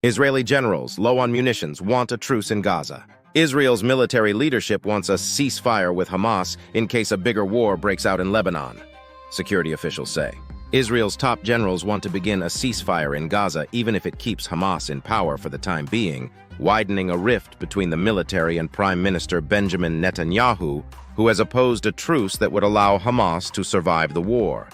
Israeli generals, low on munitions, want a truce in Gaza. Israel's military leadership wants a ceasefire with Hamas in case a bigger war breaks out in Lebanon, security officials say. Israel's top generals want to begin a ceasefire in Gaza even if it keeps Hamas in power for the time being, widening a rift between the military and Prime Minister Benjamin Netanyahu, who has opposed a truce that would allow Hamas to survive the war.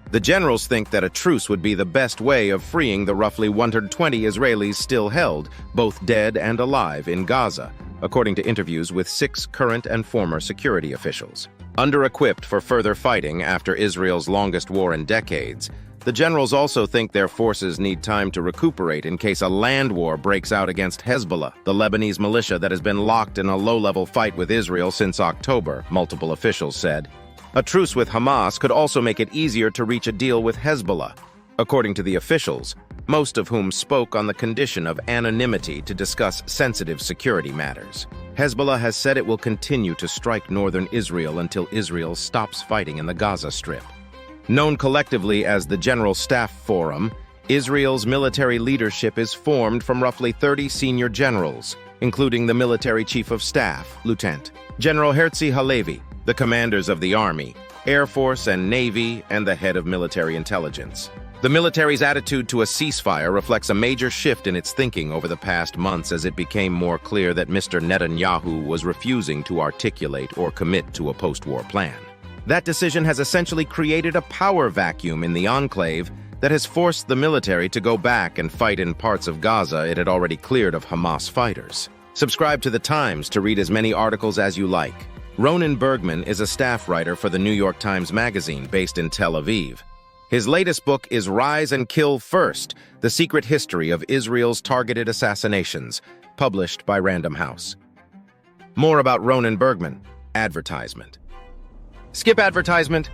The generals think that a truce would be the best way of freeing the roughly 120 Israelis still held, both dead and alive, in Gaza, according to interviews with 6 current and former security officials. Under-equipped for further fighting after Israel's longest war in decades, the generals also think their forces need time to recuperate in case a land war breaks out against Hezbollah, the Lebanese militia that has been locked in a low-level fight with Israel since October, multiple officials said. A truce with Hamas could also make it easier to reach a deal with Hezbollah, according to the officials, most of whom spoke on the condition of anonymity to discuss sensitive security matters. Hezbollah has said it will continue to strike northern Israel until Israel stops fighting in the Gaza Strip. Known collectively as the General Staff Forum, Israel's military leadership is formed from roughly 30 senior generals, including the military chief of staff, Lieutenant General Herzi Halevi, the commanders of the Army, Air Force and Navy, and the head of military intelligence. The military's attitude to a ceasefire reflects a major shift in its thinking over the past months as it became more clear that Mr. Netanyahu was refusing to articulate or commit to a post-war plan. That decision has essentially created a power vacuum in the enclave that has forced the military to go back and fight in parts of Gaza it had already cleared of Hamas fighters. Subscribe to The Times to read as many articles as you like. Ronen Bergman is a staff writer for the New York Times Magazine based in Tel Aviv. His latest book is Rise and Kill First: The Secret History of Israel's Targeted Assassinations, published by Random House. More about Ronen Bergman. Advertisement. Skip advertisement.